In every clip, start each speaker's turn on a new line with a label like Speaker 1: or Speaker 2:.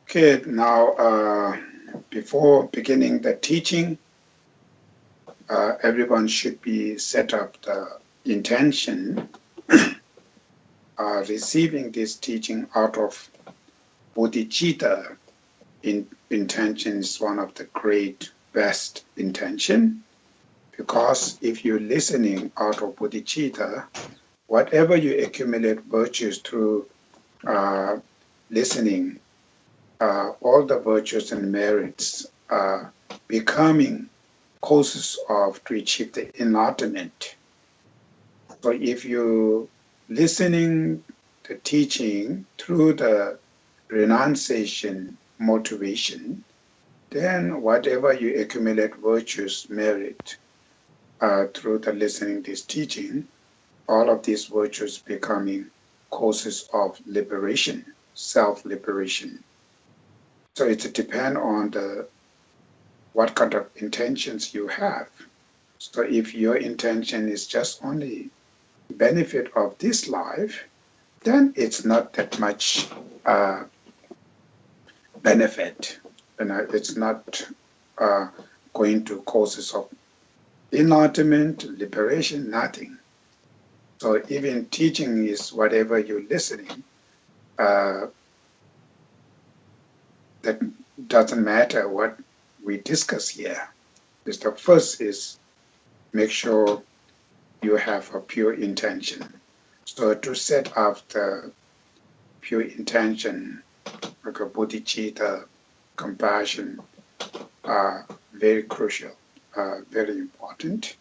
Speaker 1: Okay, now before beginning the teaching, everyone should be set up the intention receiving this teaching out of bodhicitta. Intention is one of the great best intention, because if you're listening out of bodhicitta, whatever you accumulate virtues through listening, all the virtues and merits are becoming causes of to achieve the enlightenment. So if you listening the teaching through the renunciation motivation, then whatever you accumulate virtues, merit through the listening this teaching, all of these virtues becoming causes of liberation, self-liberation. So it depends on what kind of intentions you have. So if your intention is just only benefit of this life, then it's not that much benefit. It's not going to causes of enlightenment, liberation, nothing. So even teaching is whatever you're listening, that doesn't matter what we discuss here. The first is make sure you have a pure intention. So to set up the pure intention, like a bodhicitta, compassion, are very crucial, very important.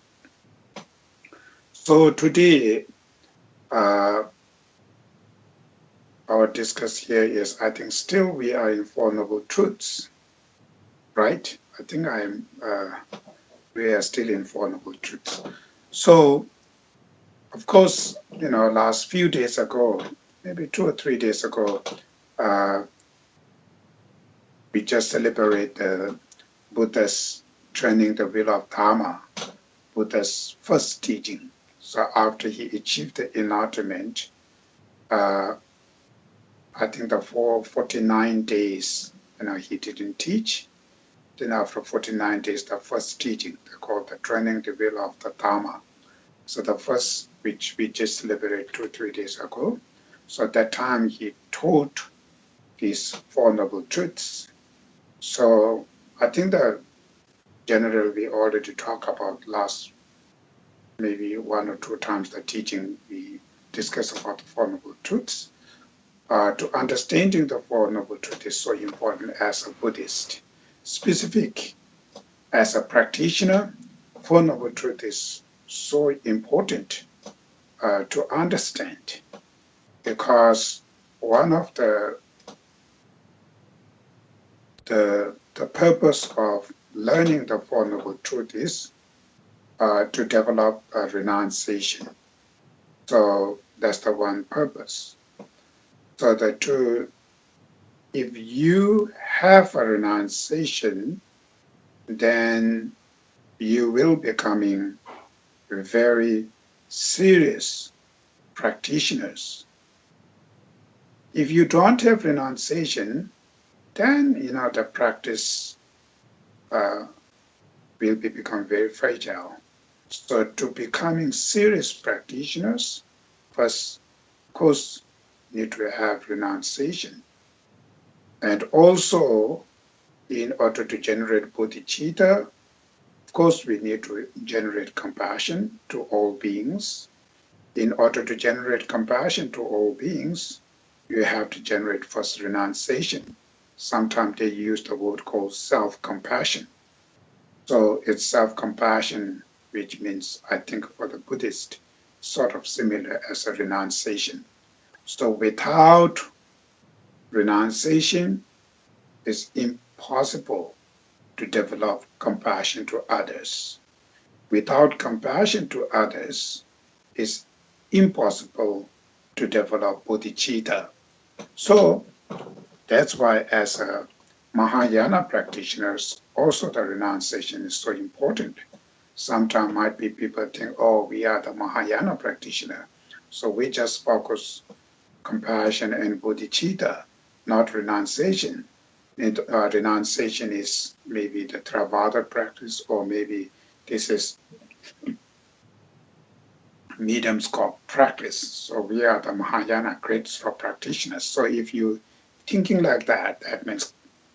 Speaker 1: So today, our discuss here is, I think still we are in Four Noble Truths, right? I think we are still in Four Noble Truths. So, of course, last few days ago, maybe 2 or 3 days ago, we just celebrate the Buddha's training the wheel of Dharma, Buddha's first teaching. So after he achieved the enlightenment, I think for 49 days, he didn't teach. Then after 49 days, the first teaching, they call the training the wheel of the Dharma. So the first, which we just celebrated 2 or 3 days ago. So at that time, he taught these Four Noble Truths. So I think that generally we already talked about last maybe 1 or 2 times the teaching we discussed about the Four Noble Truths. To understanding the Four Noble Truths is so important as a Buddhist. Specific as a practitioner, Four Noble Truths is so important to understand, because one of the purpose of learning the Four Noble Truths is to develop a renunciation. So that's the one purpose. So if you have a renunciation, then you will becoming very serious practitioners. If you don't have renunciation, then the practice will become very fragile. So to becoming serious practitioners, first, of course, need to have renunciation. And also, in order to generate bodhicitta, of course, we need to generate compassion to all beings. In order to generate compassion to all beings, you have to generate first renunciation. Sometimes they use the word called self-compassion. So it's self-compassion, which means, I think for the Buddhist, sort of similar as a renunciation. So without renunciation, it's impossible to develop compassion to others. Without compassion to others, it's impossible to develop bodhicitta. So that's why as a Mahayana practitioners, also the renunciation is so important. Sometimes might be people think, oh, we are the Mahayana practitioner, so we just focus compassion and bodhicitta, not renunciation. renunciation is maybe the Theravada practice, or maybe this is medium scope practice. So we are the Mahayana great scope practitioners. So if you thinking like that, that means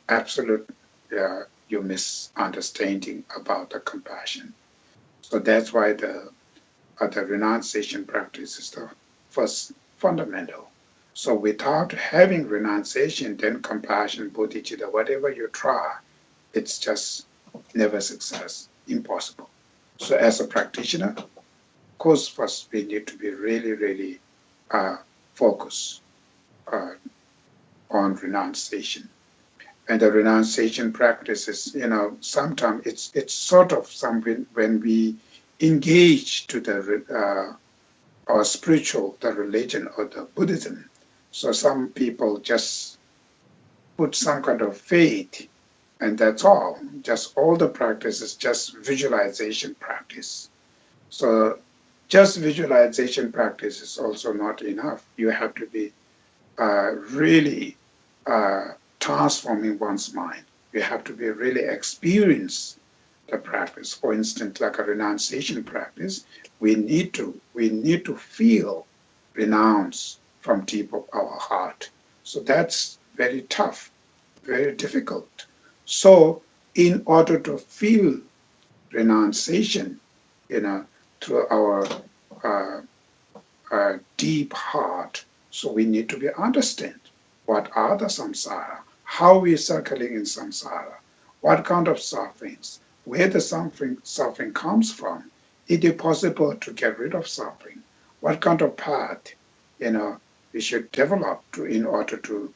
Speaker 1: absolute you misunderstanding about the compassion. So that's why the renunciation practice is the first fundamental. So without having renunciation, then compassion, bodhicitta, whatever you try, it's just never success, impossible. So as a practitioner, of course, first we need to be really, really focused on renunciation. And the renunciation practices, sometimes it's sort of something when we engage to the or spiritual, the religion or the Buddhism. So some people just put some kind of faith, and that's all. Just all the practice is just visualization practice. So just visualization practice is also not enough. You have to be really transforming one's mind. You have to be really experience the practice. For instance, like a renunciation practice, we need to feel renounce from deep of our heart. So that's very tough, very difficult. So in order to feel renunciation, through our deep heart, so we need to be understand what are the samsara, how we are circling in samsara, what kind of sufferings, where the suffering comes from. Is it possible to get rid of suffering? What kind of path, we should develop in order to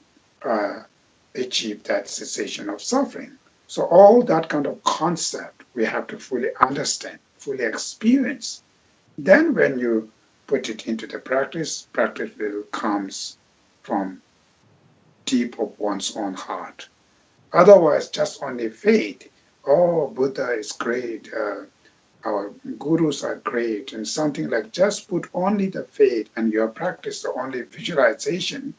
Speaker 1: achieve that cessation of suffering? So all that kind of concept we have to fully understand, fully experience. Then when you put it into the practice will comes from deep of one's own heart. Otherwise, just only faith. Oh, Buddha is great. Our gurus are great, and something like just put only the faith and your practice the only visualization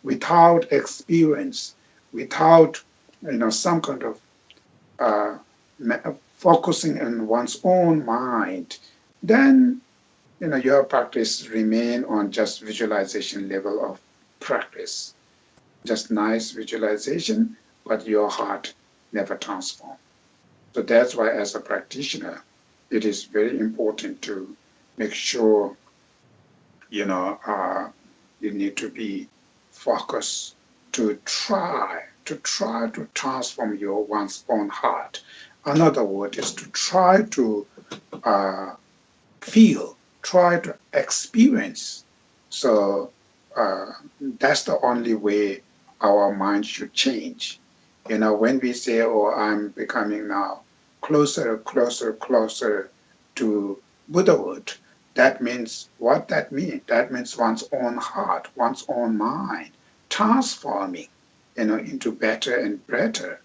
Speaker 1: without experience, without some kind of focusing on one's own mind, then your practice remain on just visualization level of practice. Just nice visualization, but your heart never transforms. So that's why as a practitioner, it is very important to make sure, you need to be focused to try to transform your one's own heart. Another word is to try to feel, try to experience. So that's the only way our mind should change. When we say, oh, I'm becoming now closer to Buddhahood, that means what that means? That means one's own heart, one's own mind, transforming, into better and better.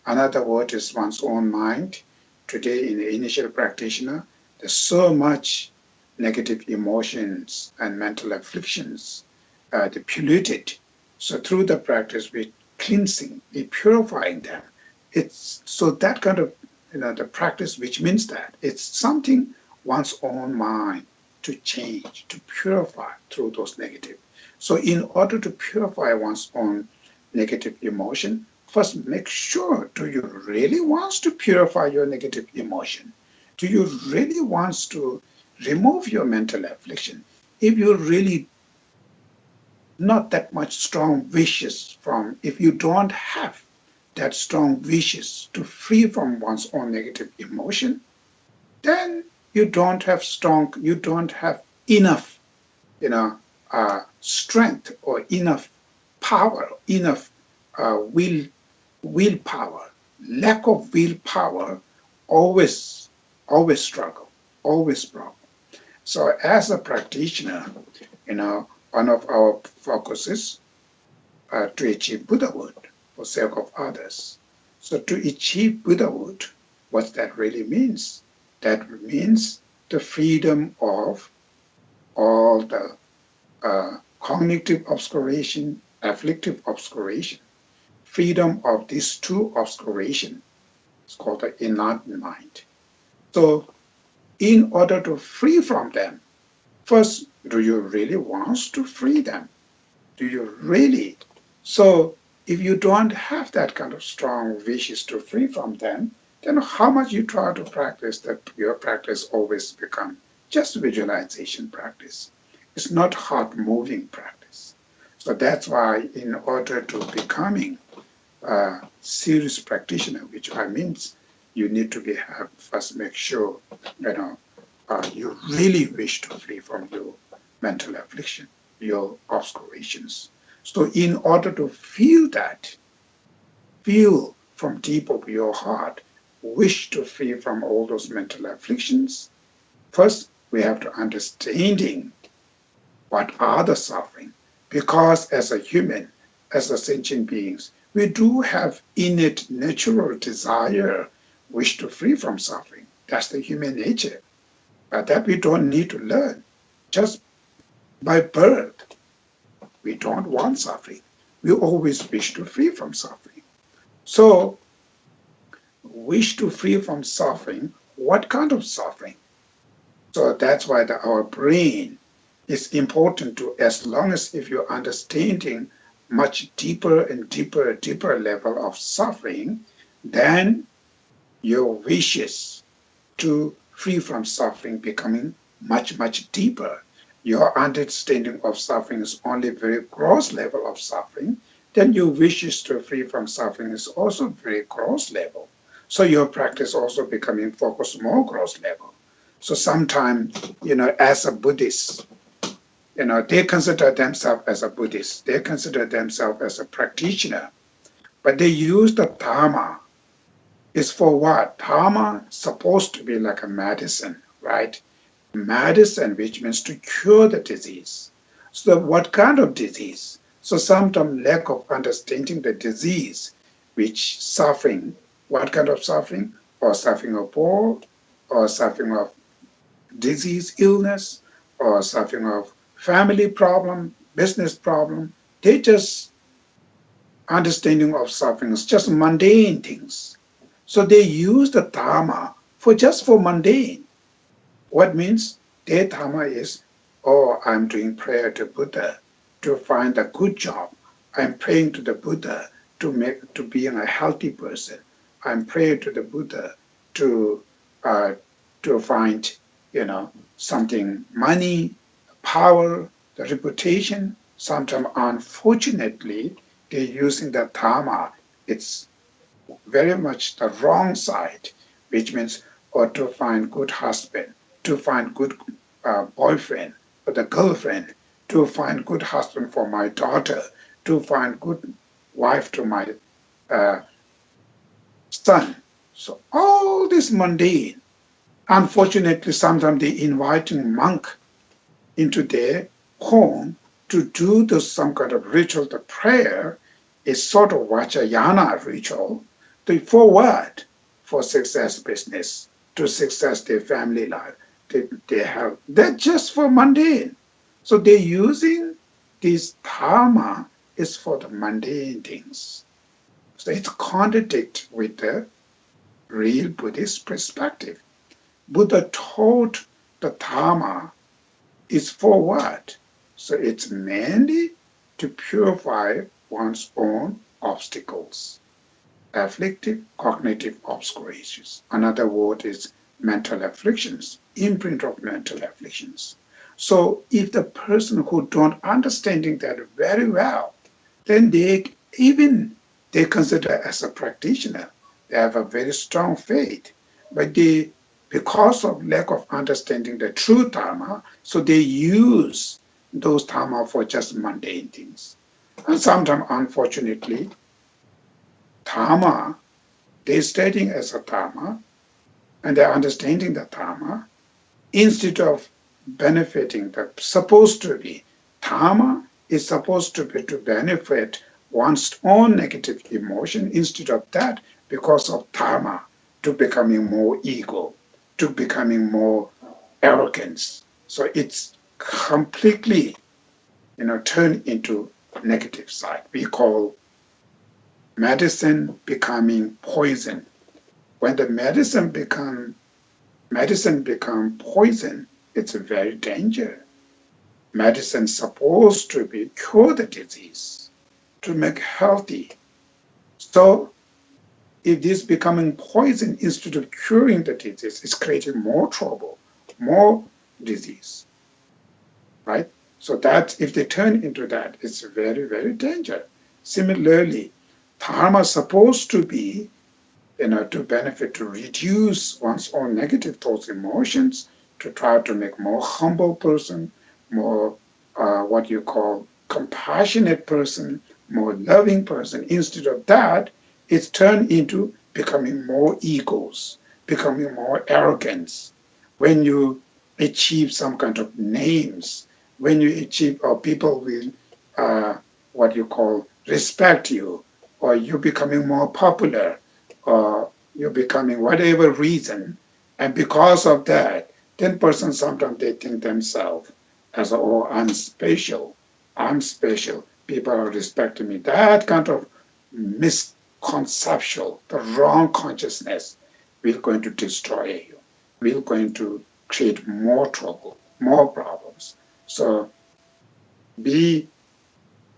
Speaker 1: Another word is one's own mind. Today in the initial practitioner, there's so much negative emotions and mental afflictions, they're polluted. So through the practice, we're cleansing, we're purifying them. It's so that kind of, the practice, which means that it's something one's own mind to change, to purify through those negative. So in order to purify one's own negative emotion, first make sure, do you really want to purify your negative emotion? Do you really want to remove your mental affliction? If you really not that much strong wishes from, if you don't have that strong wishes to free from one's own negative emotion, then you don't have enough, strength or enough power, enough willpower. Lack of willpower always struggle, always problem. So as a practitioner, one of our focuses to achieve Buddhahood for sake of others. So to achieve Buddhahood, what that really means? That means the freedom of all the cognitive obscuration, afflictive obscuration, freedom of these two obscurations. It's called the enlightened mind. So in order to free from them, first, do you really want to free them? Do you really? So if you don't have that kind of strong wishes to free from them, then how much you try to practice, that your practice always become just visualization practice. It's not heart moving practice. So that's why in order to becoming a serious practitioner, which I means you need to first make sure you really wish to flee from your mental affliction, your obscurations. So in order to feel that, feel from deep of your heart, wish to free from all those mental afflictions, first we have to understanding what are the suffering. Because as a human, as a sentient beings, we do have innate natural desire, wish to free from suffering. That's the human nature. That we don't need to learn. Just by birth, we don't want suffering. We always wish to free from suffering. So, wish to free from suffering, what kind of suffering? So that's why our brain is important to, as long as if you're understanding much deeper and deeper level of suffering, then your wishes to free from suffering becoming much deeper. Your understanding of suffering is only very gross level of suffering, then your wishes to free from suffering is also very gross level. So your practice also becoming focused more gross level. So sometimes, as a Buddhist, they consider themselves as a Buddhist, they consider themselves as a practitioner, but they use the Dharma. Is for what? Dharma is supposed to be like a medicine, right? Medicine, which means to cure the disease. So what kind of disease? So sometimes lack of understanding the disease, which suffering, what kind of suffering? Or suffering of war, or suffering of disease, illness, or suffering of family problem, business problem. They just understanding of suffering is just mundane things. So they use the Dharma just for mundane. What means their Dharma is, oh, I'm doing prayer to Buddha to find a good job. I'm praying to the Buddha to be a healthy person. I'm praying to the Buddha to find something, money, power, the reputation. Sometimes, unfortunately, they're using the Dharma. It's very much the wrong side, which means, or to find good husband, to find good boyfriend or the girlfriend, to find good husband for my daughter, to find good wife to my son. So all this mundane. Unfortunately, sometimes they inviting monk into their home to do some kind of ritual. The prayer is sort of Vajrayana ritual. For what? For success business, to success their family life. They have that just for mundane. So they're using this Dharma is for the mundane things. So it's contradict with the real Buddhist perspective. Buddha taught the Dharma is for what? So it's mainly to purify one's own obstacles, afflictive cognitive obscurations. Another word is mental afflictions, imprint of mental afflictions. So if the person who don't understanding that very well, then they consider as a practitioner, they have a very strong faith, but because of lack of understanding the true Dharma, so they use those Dharma for just mundane things. And sometimes, unfortunately, Dharma, they're studying as a Dharma, and they're understanding the Dharma, instead of benefiting supposed to be. Dharma is supposed to be to benefit one's own negative emotion. Instead of that, because of Dharma, to becoming more ego, to becoming more arrogance. So it's completely, turned into negative side. We call medicine becoming poison. When the medicine become poison, it's a very danger. Medicine supposed to be cure the disease, to make healthy. So if this becoming poison instead of curing the disease, it's creating more trouble, more disease, right? So that if they turn into that, it's very, very dangerous. Similarly, dharma is supposed to be, to benefit, to reduce one's own negative thoughts, emotions, to try to make more humble person, more what you call compassionate person, more loving person. Instead of that, it's turned into becoming more egos, becoming more arrogance. When you achieve some kind of names, when you achieve, or people will, what you call, respect you, or you're becoming more popular, or you're becoming whatever reason, and because of that, then person sometimes they think themselves as, oh, I'm special, people are respecting me. That kind of misconceptual, the wrong consciousness, will going to destroy you, will going to create more trouble, more problems. So be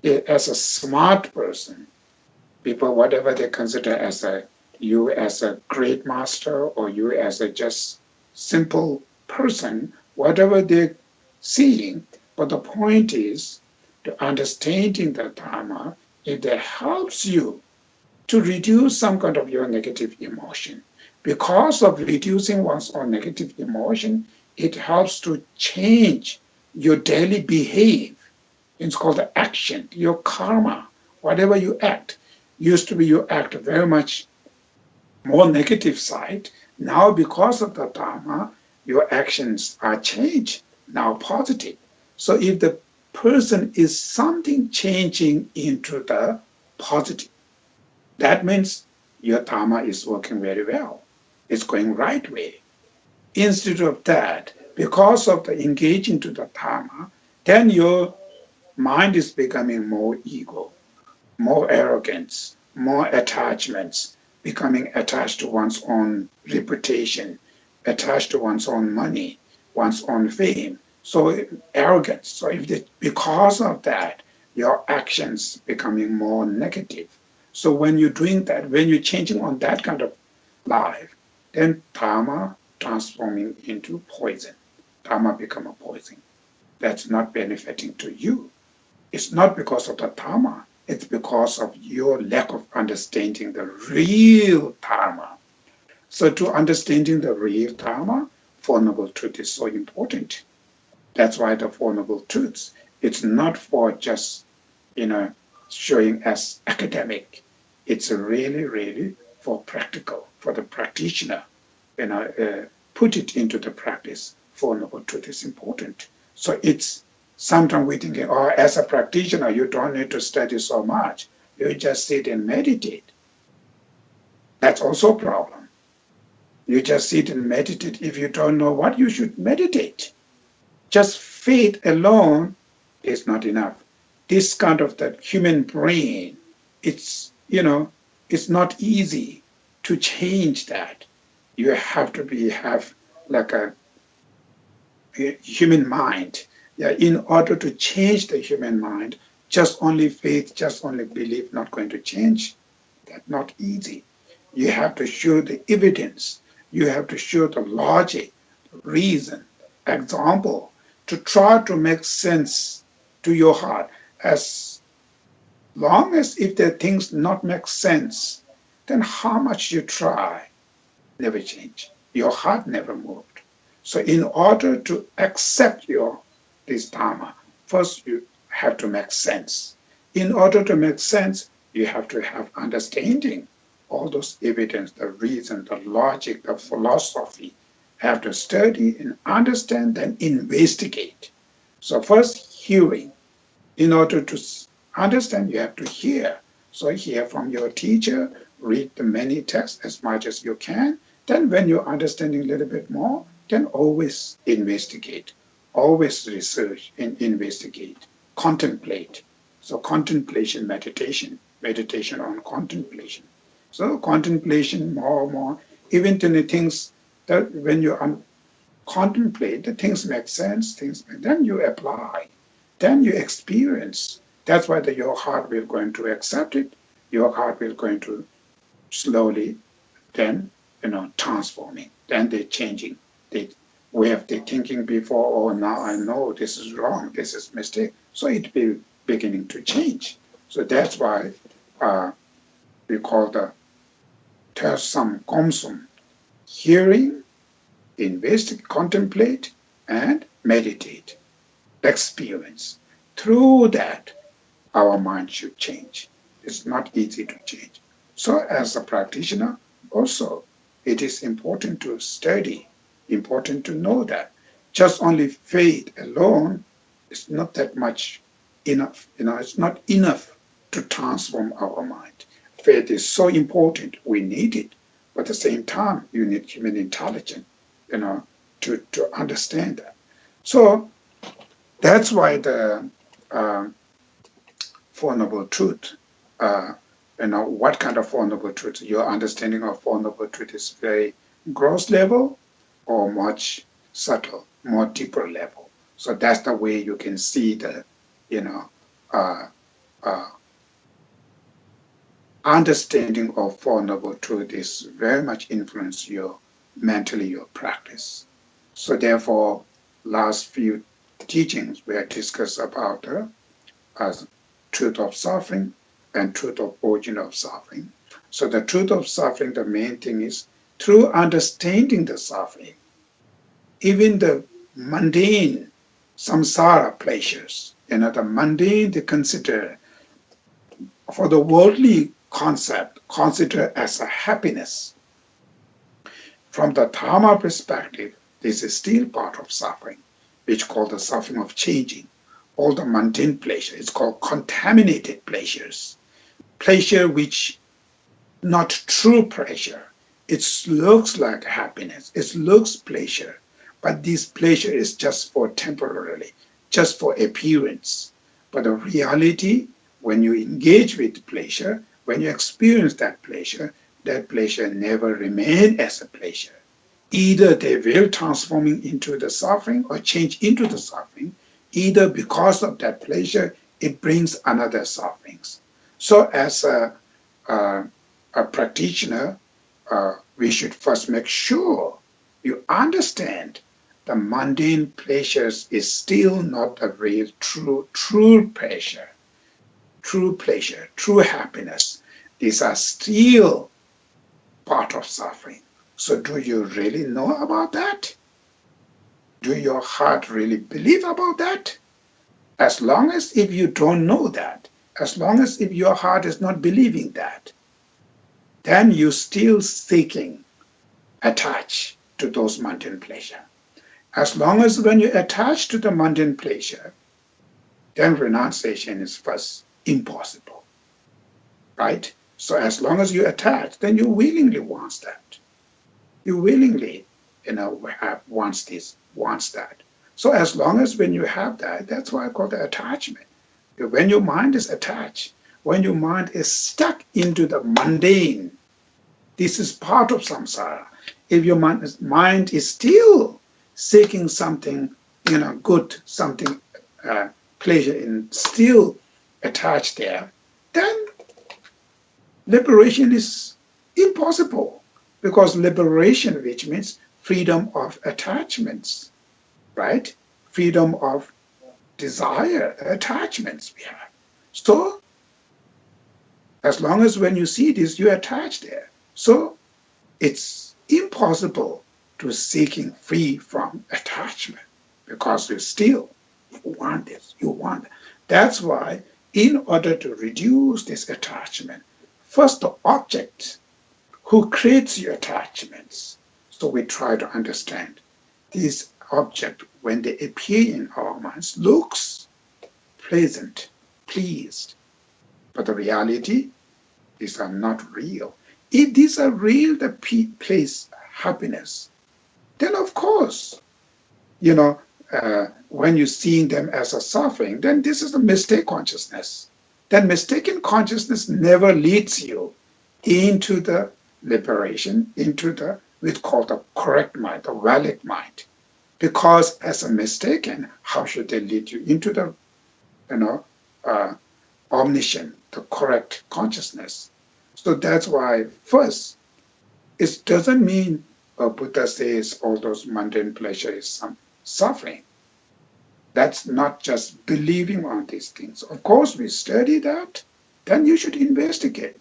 Speaker 1: as a smart person, people, whatever they consider as you as a great master, or you as a just simple person, whatever they're seeing. But the point is, to understanding the Dharma, it helps you to reduce some kind of your negative emotion. Because of reducing one's own negative emotion, it helps to change your daily behavior. It's called the action, your karma, whatever you act. Used to be you act very much more negative side. Now, because of the Dharma, your actions are changed, now positive. So if the person is something changing into the positive, that means your Dharma is working very well. It's going right way. Instead of that, because of the engaging to the Dharma, then your mind is becoming more ego, more arrogance, more attachments, becoming attached to one's own reputation, attached to one's own money, one's own fame. So arrogance. So if because of that, your actions becoming more negative. So when you're doing that, when you're changing on that kind of life, then dharma transforming into poison. Dharma become a poison. That's not benefiting to you. It's not because of the dharma. It's because of your lack of understanding the real dharma. So to understanding the real dharma, Four Noble Truths is so important. That's why the Four Noble Truths, it's not for just, showing as academic. It's really, really for practical, for the practitioner, put it into the practice. Four Noble Truths is important. So it's sometimes we think, oh, as a practitioner, you don't need to study so much. You just sit and meditate. That's also a problem. You just sit and meditate if you don't know what you should meditate. Just faith alone is not enough. This kind of the human brain, it's not easy to change that. You have to have like a human mind. Yeah, in order to change the human mind, just only faith, just only belief, not going to change. That's not easy. You have to show the evidence. You have to show the logic, reason, example, to try to make sense to your heart. As long as if the things not make sense, then how much you try, never change. Your heart never moved. So in order to accept this dharma, first you have to make sense. In order to make sense, you have to have understanding. All those evidence, the reason, the logic, the philosophy, have to study and understand, then investigate. So first hearing. In order to understand, you have to hear. So hear from your teacher, read the many texts as much as you can. Then when you're understanding a little bit more, then always investigate, always research and investigate, contemplate. So contemplation, meditation, meditation on contemplation. So contemplation more and more, even to the things that when you contemplate, the things make sense, then you apply, then you experience. That's why your heart will going to accept it. Your heart will going to slowly then, transforming. Then they're changing. They have the thinking before, oh, now I know this is wrong, this is mistake. So it will beginning to change. So that's why we call the Tersam Komsum, hearing, investigate, contemplate, and meditate, experience. Through that, our mind should change. It's not easy to change. So as a practitioner, also, it is important to study, important to know that just only faith alone is not that much enough. It's not enough to transform our mind. Faith is so important. We need it. But at the same time, you need human intelligence, to understand that. So that's why the Four Noble Truth, what kind of Four Noble Truth? Your understanding of Four Noble Truth is very gross level or much subtle, more deeper level. So that's the way you can see the, understanding of Four Noble Truth is very much influence your practice. So therefore, last few teachings we have discussed about truth of suffering and truth of origin of suffering. So the truth of suffering, the main thing is through understanding the suffering, even the mundane samsara pleasures, the mundane they consider for the worldly concept, consider as a happiness. From the Dharma perspective, this is still part of suffering, which is called the suffering of changing. All the mundane pleasure, it's called contaminated pleasures. Pleasure which not true pleasure. It looks like happiness, it looks pleasure, but this pleasure is just for temporarily, just for appearance. But the reality, when you engage with pleasure, when you experience that pleasure never remains as a pleasure. Either they will transforming into the suffering or change into the suffering. Either because of that pleasure, it brings another sufferings. So as a practitioner, we should first make sure you understand the mundane pleasures is still not a real true pleasure, true happiness. These are still part of suffering. So do you really know about that? Do your heart really believe about that? As long as if you don't know that, as long as if your heart is not believing that, then you're still seeking, attached to those mundane pleasure. As long as when you attach to the mundane pleasure, then renunciation is first impossible, right? So as long as you attach, then you willingly want that. You willingly, wants that. So as long as when you have that, that's why I call it attachment. When your mind is attached, when your mind is stuck into the mundane, this is part of samsara. If your mind is still seeking something, good, something pleasure, and still attached there, then liberation is impossible. Because liberation, which means freedom of attachments, right? Freedom of desire, attachments we have. So, as long as when you see this, you attach there. So, it's impossible to seeking free from attachment because you still want this, you want it. That's why, in order to reduce this attachment, first the object who creates your attachments. So we try to understand these objects, when they appear in our minds, looks pleasant, pleased. But the reality, these are not real. If these are real, the place happiness, then of course, when you're seeing them as a suffering, then this is a mistake consciousness. then mistaken consciousness never leads you into the liberation, into the, we call the correct mind, the valid mind. Because as a mistaken, how should they lead you into the, uh, omniscient, the correct consciousness? So that's why first, it doesn't mean Buddha says all those mundane pleasure is some suffering. That's not just believing on these things. Of course, we study that, then you should investigate.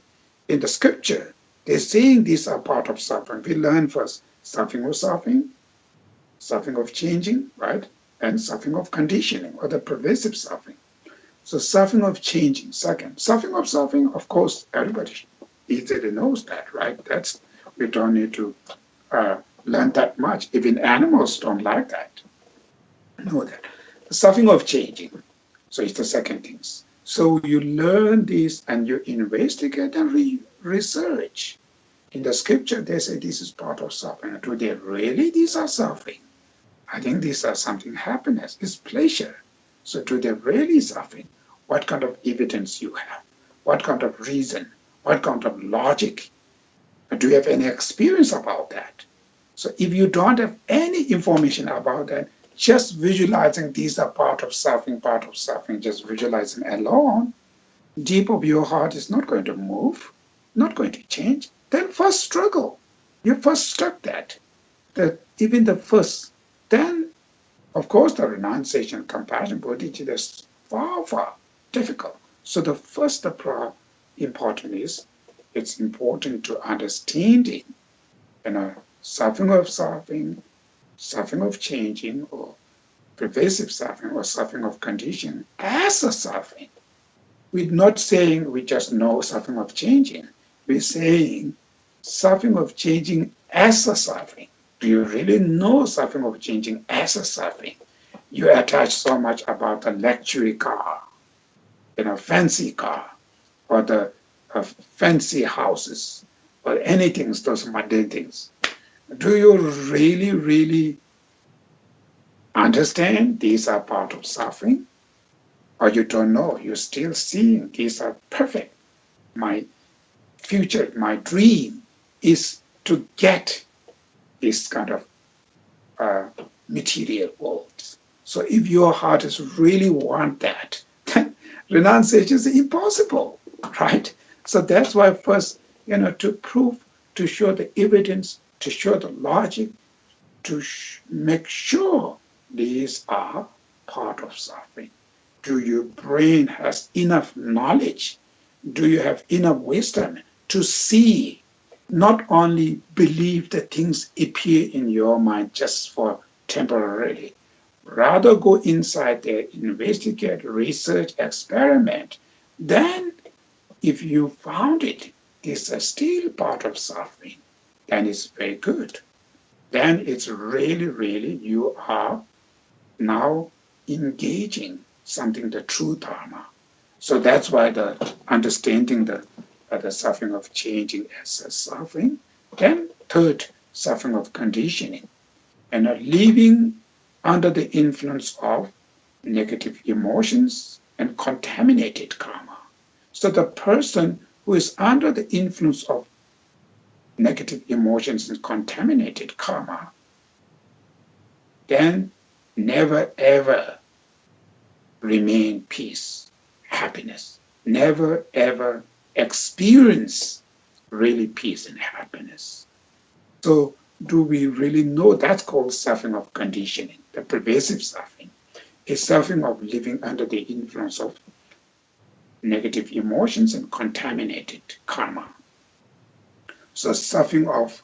Speaker 1: In the scripture, they're saying these are part of suffering. We learn first suffering of changing, right? And suffering of conditioning, or the pervasive suffering. So suffering of changing, second. Suffering, of course, everybody easily knows that, right? That's, we don't need to learn that much. Even animals don't like that. Know that. The suffering of changing. So it's the second thing. So you learn this and you investigate and research. In the scripture, they say this is part of suffering. Do they really? These are suffering. I think these are something happiness. It's pleasure. So do they really suffering? What kind of evidence you have? What kind of reason? What kind of logic? Do you have any experience about that? So if you don't have any information about that, just visualizing these are part of suffering, just visualizing alone, deep of your heart is not going to move, not going to change. Then first struggle. You first struck that even the first, then of course the renunciation, compassion, bodhicitta is far, far difficult. So the first important is, it's important to understanding, suffering of changing, or pervasive suffering, or suffering of condition as a suffering. We're not saying we just know suffering of changing. We're saying suffering of changing as a suffering. Do you really know suffering of changing as a suffering? You attach so much about the luxury car, fancy car, or the fancy houses, or anything, those mundane things. Do you really, really understand these are part of suffering? Or you don't know, you're still seeing these are perfect. My future, my dream is to get this kind of material world. So if your heart is really want that, then renunciation is impossible, right? So that's why first, to prove, to show the evidence, to show the logic, to make sure these are part of suffering. Do your brain has enough knowledge? Do you have enough wisdom to see, not only believe that things appear in your mind just for temporarily, rather go inside there, investigate, research, experiment. Then if you found it, this is still part of suffering, then it's very good. Then it's really, really, you are now engaging something, the true Dharma. So that's why the understanding the suffering of changing as a suffering. Then third, suffering of conditioning, and living under the influence of negative emotions and contaminated karma. So the person who is under the influence of negative emotions and contaminated karma, then never ever remain peace, happiness. Never ever experience really peace and happiness. So do we really know that's called suffering of conditioning, the pervasive suffering, a suffering of living under the influence of negative emotions and contaminated karma. So suffering of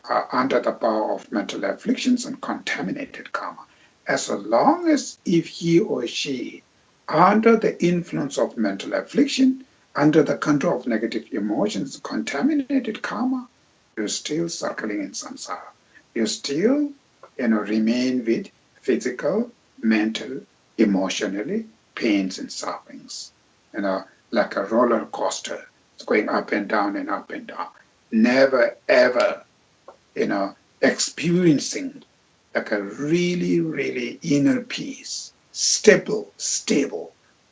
Speaker 1: under the power of mental afflictions and contaminated karma. As long as if he or she under the influence of mental affliction, under the control of negative emotions, contaminated karma, you're still circling in samsara. You still, remain with physical, mental, emotionally pains and sufferings. Like a roller coaster. It's going up and down and up and down. Never ever, experiencing like a really, really inner peace, stable,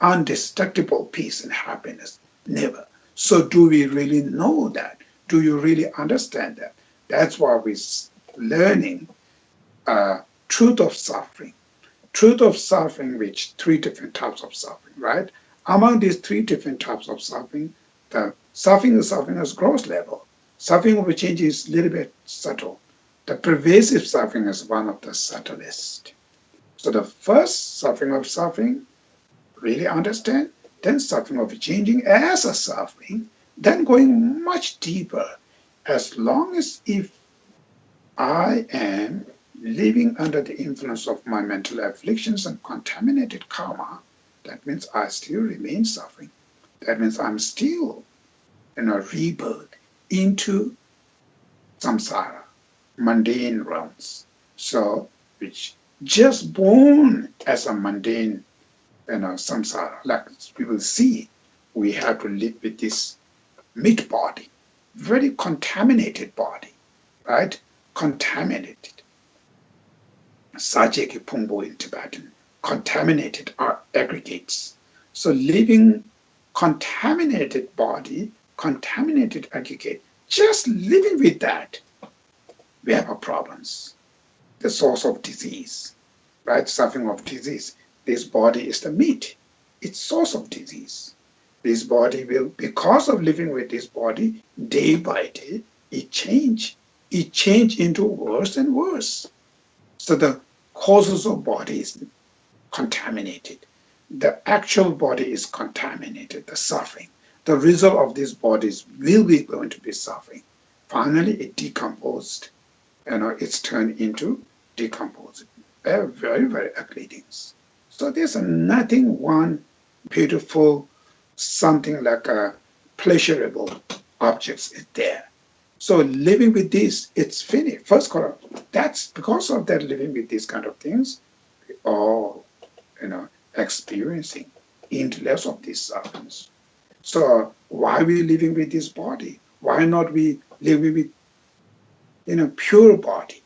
Speaker 1: indestructible peace and happiness. Never. So do we really know that? Do you really understand that? That's why we're learning truth of suffering. Truth of suffering, which three different types of suffering, right? Among these three different types of suffering, the suffering is gross level. Suffering of change is a little bit subtle. The pervasive suffering is one of the subtlest. So the first suffering, really understand, then suffering of changing as a suffering, then going much deeper. As long as if I am living under the influence of my mental afflictions and contaminated karma, that means I still remain suffering. That means I'm still in a rebirth into samsara, mundane realms. So, which just born as a mundane, samsara, like we will see, we have to live with this meat body, very contaminated body, right? Contaminated. Sajeki Pumbo in Tibetan, contaminated are aggregates. So living contaminated body, contaminated aggregate, just living with that, we have problems. The source of disease, right? Suffering of disease. This body is the meat. It's source of disease. This body will, because of living with this body, day by day, it change. It change into worse and worse. So the causes of body is contaminated. The actual body is contaminated, the suffering. The result of these bodies will be going to be suffering. Finally, it decomposed. It's turned into decomposing. They're very, very ugly things. So there's nothing one beautiful, something like a pleasurable objects is there. So living with this, it's finished. First column. That's because of that living with these kind of things, we all, experiencing into less of these sufferings. So why are we living with this body? Why not we living with, pure body,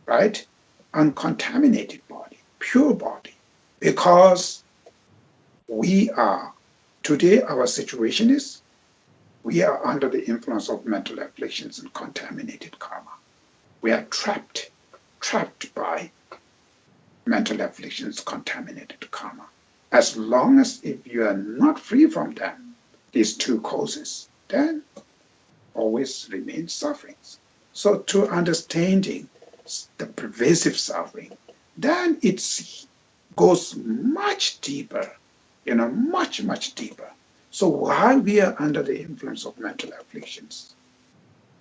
Speaker 1: right? Uncontaminated body, pure body. Because we are, today our situation is, we are under the influence of mental afflictions and contaminated karma. We are trapped by mental afflictions, contaminated karma. As long as if you are not free from them, these two causes, then always remain sufferings. So to understanding the pervasive suffering, then it goes much deeper, much, much deeper. So while we are under the influence of mental afflictions,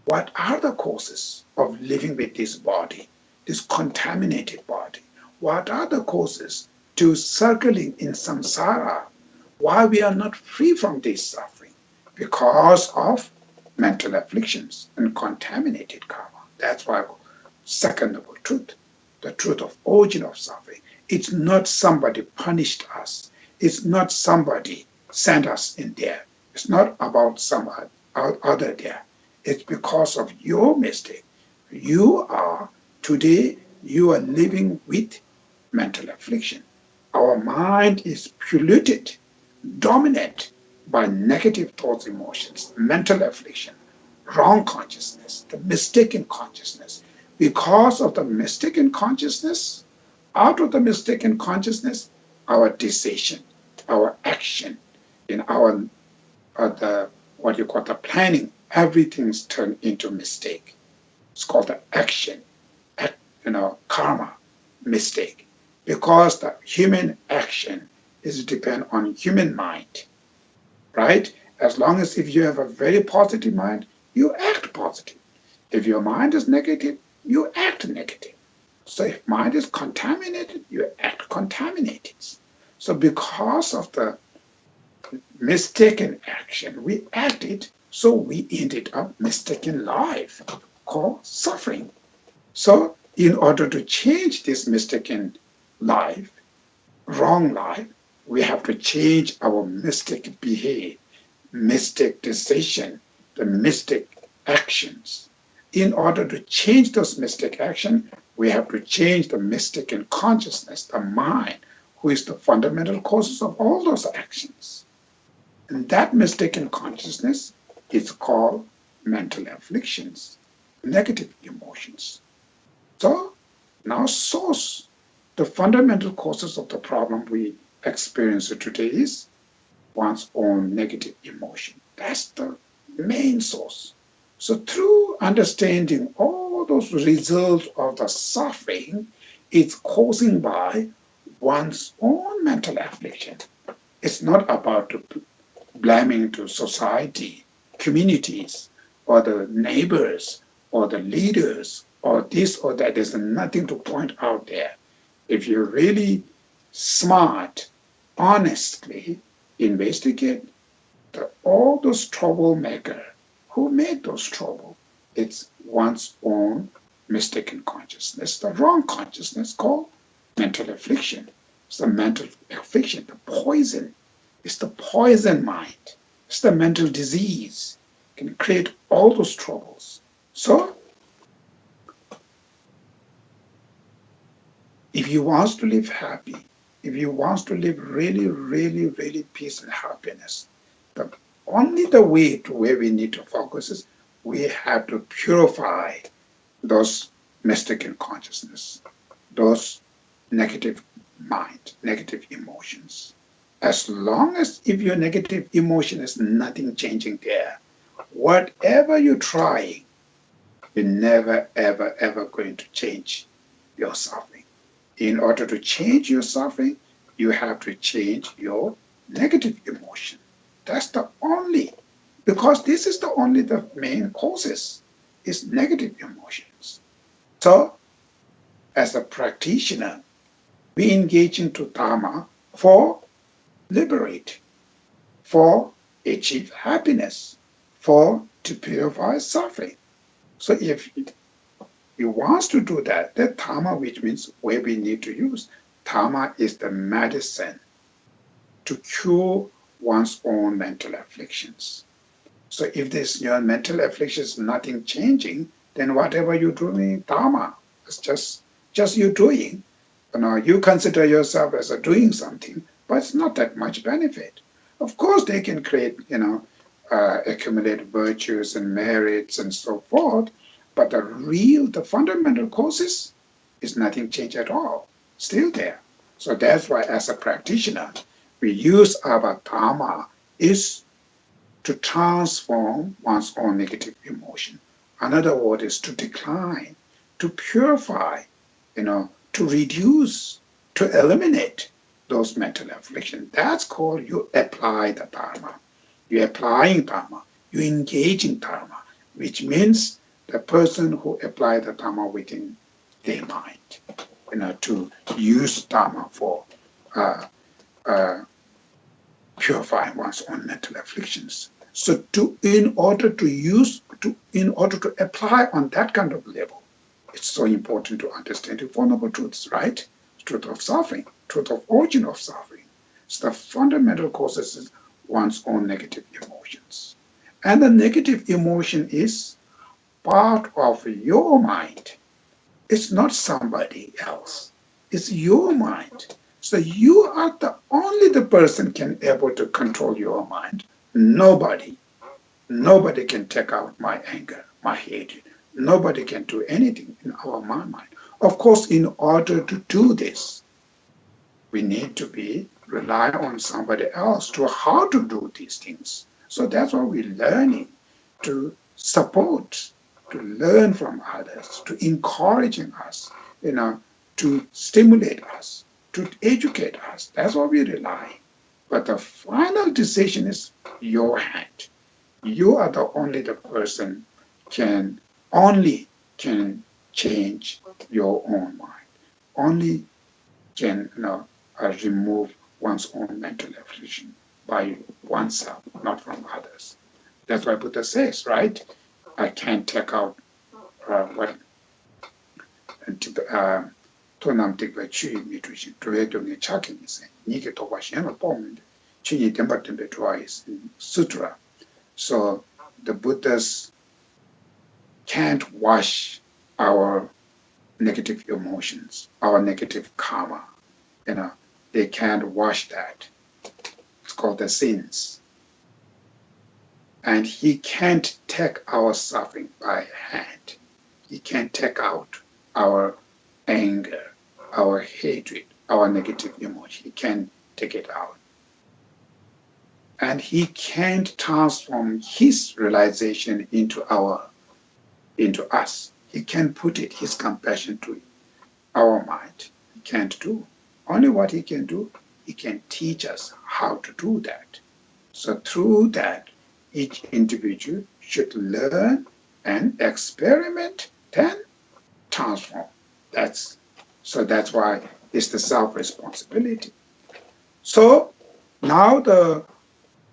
Speaker 1: what are the causes of living with this body, this contaminated body? What are the causes to circling in samsara? Why we are not free from this suffering? Because of mental afflictions and contaminated karma. That's why second noble truth, the truth of origin of suffering. It's not somebody punished us. It's not somebody sent us in there. It's not about some other there. It's because of your mistake. Today, you are living with mental affliction. Our mind is polluted, dominated by negative thoughts, emotions, mental affliction, wrong consciousness, the mistaken consciousness. Because of the mistaken consciousness, out of the mistaken consciousness, our decision, our action, in our what you call the planning, everything's turned into mistake. It's called the action, karma, mistake. Because the human action is depend on human mind, right? As long as if you have a very positive mind, you act positive. If your mind is negative, you act negative. So if mind is contaminated, you act contaminated. So because of the mistaken action, we acted, so we ended up mistaken life, called suffering. So in order to change this mistaken life, wrong life, we have to change our mystic behavior, mystic decision, the mystic actions. In order to change those mystic actions, we have to change the mistaken consciousness, the mind. who is the fundamental causes of all those actions. And that mistaken consciousness is called mental afflictions, negative emotions. So now source, the fundamental causes of the problem we experience today is one's own negative emotion. That's the main source. So through understanding all those results of the suffering, it's causing by one's own mental affliction. It's not about blaming to society, communities, or the neighbors, or the leaders, or this or that. There's nothing to point out there. If you're really smart, honestly investigate all those troublemakers who made those trouble. It's one's own mistaken consciousness, the wrong consciousness called mental affliction. It's the mental affliction, the poison. It's the poison mind. It's the mental disease. It can create all those troubles. So, if you want to live happy, if you want to live really, really, really peace and happiness, only the way to where we need to focus is we have to purify those mistaken consciousness, those negative mind, negative emotions. As long as if your negative emotion is nothing changing there, whatever you're trying, you're never, ever, ever going to change your suffering. In order to change your suffering, you have to change your negative emotion. That's the only, because this is the main causes, is negative emotions. So, as a practitioner, we engage into Dharma for liberate, for achieve happiness, for to purify suffering. So if you want to do that, that Dharma, which means where we need to use, Dharma is the medicine to cure one's own mental afflictions. So if this your mental affliction is nothing changing, then whatever you're doing, Dharma, it's just you doing. You consider yourself as a doing something, but it's not that much benefit. Of course, they can create, accumulate virtues and merits and so forth, but the fundamental causes is nothing changed at all, still there. So that's why, as a practitioner, we use our Dharma is to transform one's own negative emotion. Another word is to decline, to purify, to reduce, to eliminate those mental afflictions. That's called you apply the Dharma. You're applying Dharma. You engage in Dharma, which means the person who applies the Dharma within their mind, to use Dharma for purifying one's own mental afflictions. So in order to apply on that kind of level, it's so important to understand the Four Noble Truths, right? Truth of suffering, truth of origin of suffering. So the fundamental causes is one's own negative emotions. And the negative emotion is part of your mind. It's not somebody else. It's your mind. So you are the person can able to control your mind. Nobody can take out my anger, my hatred. Nobody can do anything in our mind. Of course, in order to do this, we need to rely on somebody else to how to do these things. So that's why we're learning to support, to learn from others, to encouraging us, to stimulate us, to educate us. That's why we rely. But the final decision is your hand. You are the person only can change your own mind. Only can remove one's own mental affliction by oneself, not from others. That's why Buddha says, right? I can't take out what Tonam Tikva Chui Mitrishin, Tuvedung Chakin is Niki Tobashian Pong, Chini Tempa Tempetua is Sutra. So the Buddhas can't wash our negative emotions, our negative karma. they can't wash that. It's called the sins. And he can't take our suffering by hand. He can't take out our anger, our hatred, our negative emotion. He can't take it out. And he can't transform his realization into us. He can't put it, his compassion to our mind. He can't do. Only what he can do, he can teach us how to do that. So through that, each individual should learn and experiment, then transform. That's why it's the self-responsibility. So now the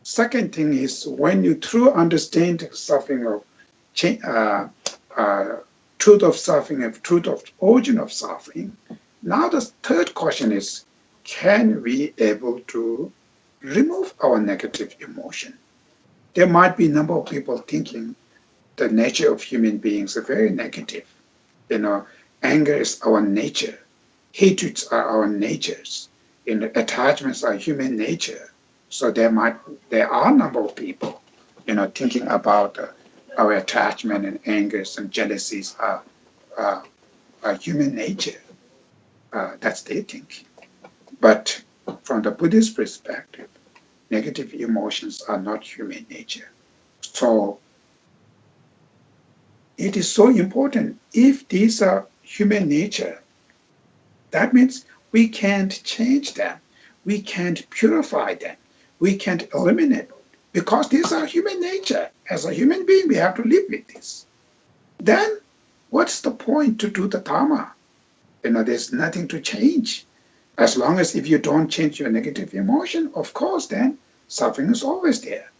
Speaker 1: second thing is, when you truly understand the suffering of truth of suffering and truth of origin of suffering, now the third question is, can we able to remove our negative emotion? There might be a number of people thinking the nature of human beings are very negative. Anger is our nature. Hatreds are our natures. Attachments are human nature. So there are a number of people, thinking about our attachment and angers and jealousies are human nature. That's their thinking. But from the Buddhist perspective, negative emotions are not human nature. So it is so important. If these are human nature, that means we can't change them. We can't purify them. We can't eliminate them, because these are human nature. As a human being, we have to live with this. Then what's the point to do the Dharma? There's nothing to change. As long as if you don't change your negative emotion, of course, then suffering is always there.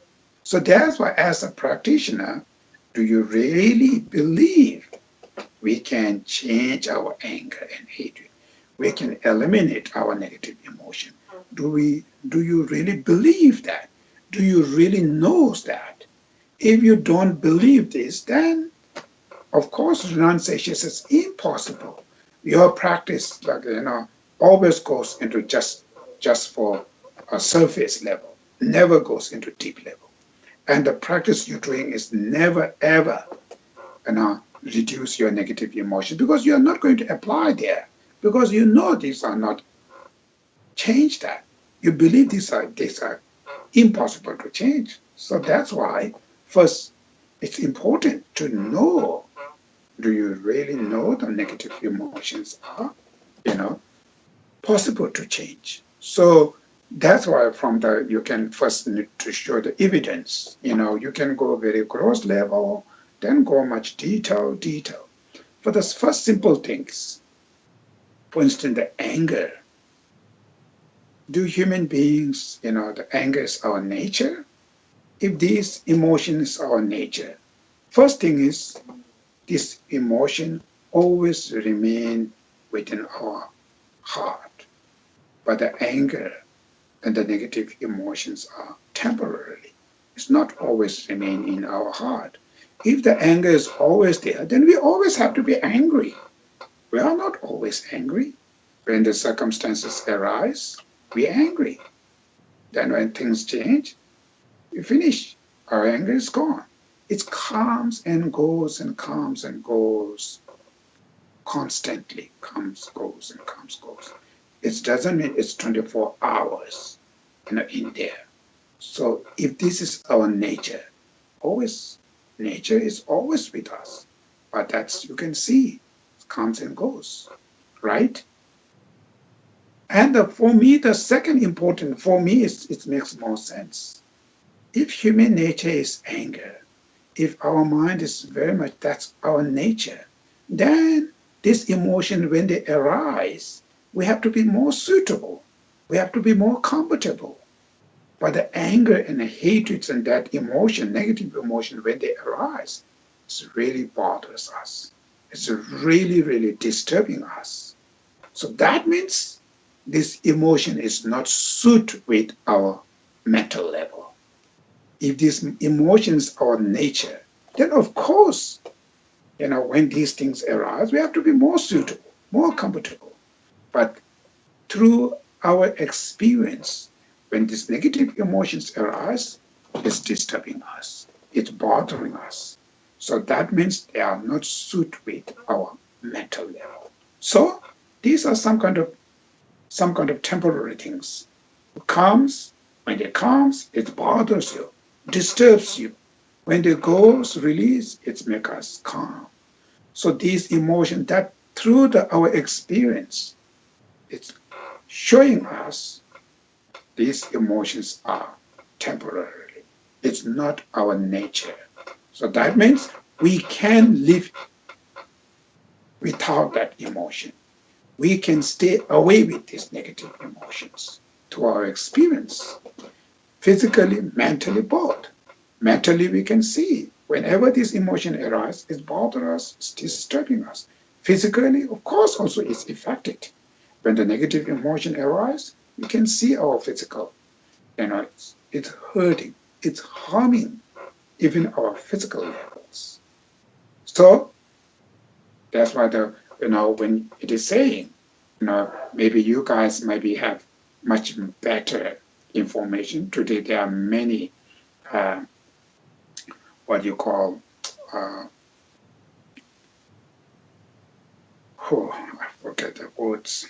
Speaker 1: So that's why, as a practitioner, do you really believe we can change our anger and hatred? We can eliminate our negative emotion. Do you really believe that? Do you really know that? If you don't believe this, then of course renunciation is impossible. Your practice, always goes into just for a surface level, never goes into deep level. And the practice you're doing is never ever reduce your negative emotion, because you're not going to apply there, because these are not change that. You believe these are impossible to change. So that's why first it's important to know, do you really know the negative emotions are possible to change? So that's why you can first need to show the evidence. You can go very gross level, then go much detail. For the first simple things, for instance, the anger. Do human beings, the anger is our nature? If this emotion is our nature, first thing is, this emotion always remain within our heart. But the anger and the negative emotions are temporarily. It's not always remain in our heart. If the anger is always there, then we always have to be angry. We are not always angry. When the circumstances arise, we are angry. Then when things change, we finish. Our anger is gone. It comes and goes and comes and goes. Constantly comes, goes, and comes, goes. It doesn't mean it's 24 hours in there. So if this is our nature, nature is always with us. But that's, you can see, it comes and goes, right? And for me, the second important, for me, it makes more sense. If human nature is anger, if our mind is very much, that's our nature, then this emotion, when they arise, we have to be more suitable. We have to be more comfortable. But the anger and the hatreds and that emotion, negative emotion, when they arise, it really bothers us. It's really, really disturbing us. So that means this emotion is not suited with our mental level. If this emotion is our nature, then of course, when these things arise, we have to be more suitable, more comfortable. But through our experience, when these negative emotions arise, it's disturbing us, it's bothering us. So that means they are not suited with our mental level. So these are some kind of temporary things. It comes, when it comes, it bothers you, disturbs you. When it goes, release, it makes us calm. So these emotions that through our experience, it's showing us these emotions are temporary. It's not our nature. So that means we can live without that emotion. We can stay away with these negative emotions to our experience, physically, mentally, both. Mentally, we can see whenever this emotion arises, it bothers us, it's disturbing us. Physically, of course, also it's affected. When the negative emotion arises, we can see our physical. It's hurting, it's harming even our physical levels. So that's why when it is saying, maybe you guys maybe have much better information. Today there are many what you call I forget the words.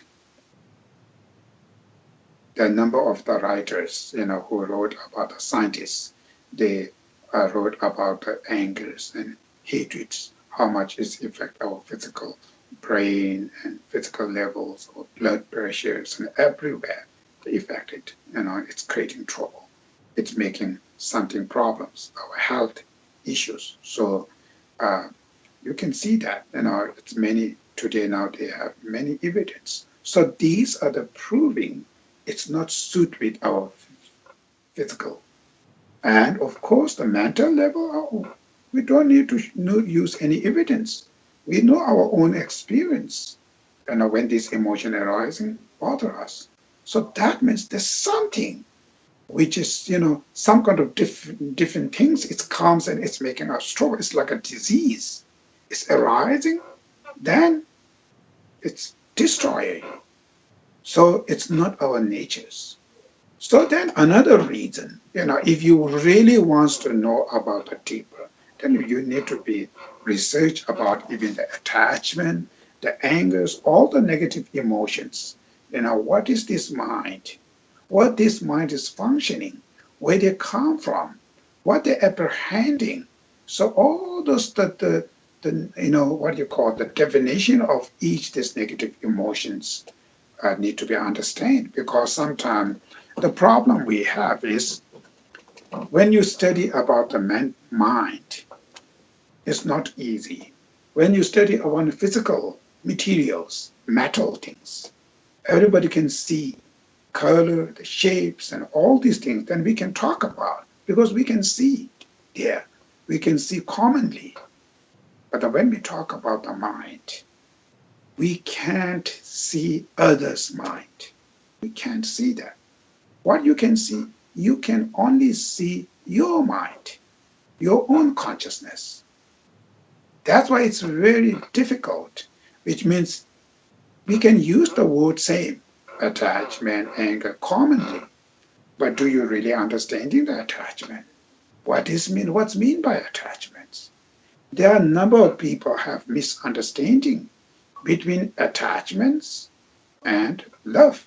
Speaker 1: The number of the writers, who wrote about the scientists, they wrote about the angers and hatreds, how much it affects our physical brain and physical levels of blood pressures and everywhere they affect it. It's creating trouble. It's making something problems, our health issues. So you can see that, it's many today now they have many evidence. So these are the proving it's not suit with our physical. And of course, the mental level, we don't need to use any evidence. We know our own experience. When this emotion arising bother us. So that means there's something which is, some kind of different things. It comes and it's making us struggle. It's like a disease. It's arising, then it's destroying. So it's not our natures. So then another reason, if you really want to know about the deeper, then you need to be research about even the attachment, the angers, all the negative emotions. What is this mind? What this mind is functioning, where they come from, what they're apprehending. So all those the what you call the definition of each these negative emotions need to be understood, because sometimes the problem we have is when you study about the mind, it's not easy. When you study on physical materials, metal things, everybody can see color, the shapes, and all these things, then we can talk about, because we can see there, we can see commonly. But when we talk about the mind, we can't see others' mind. We can't see that. What you can see, you can only see your mind, your own consciousness. That's why it's very difficult, which means we can use the word same, attachment, anger, commonly. But do you really understanding the attachment? What's mean by attachments? There are a number of people have misunderstanding between attachments and love,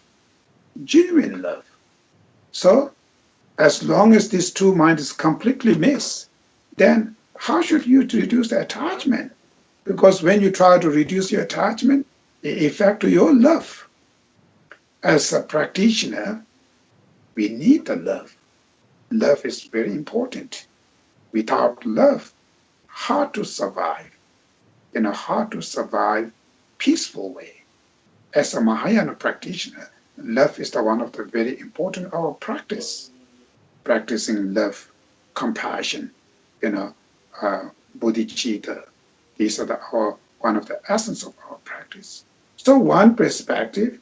Speaker 1: genuine love. So as long as these two minds is completely mixed, then how should you reduce the attachment? Because when you try to reduce your attachment, it affects your love. As a practitioner, we need the love. Love is very important. Without love, hard to survive. Hard to survive peaceful way. As a Mahayana practitioner, love is one of the very important our practice. Practicing love, compassion, bodhicitta. These are one of the essence of our practice. So one perspective,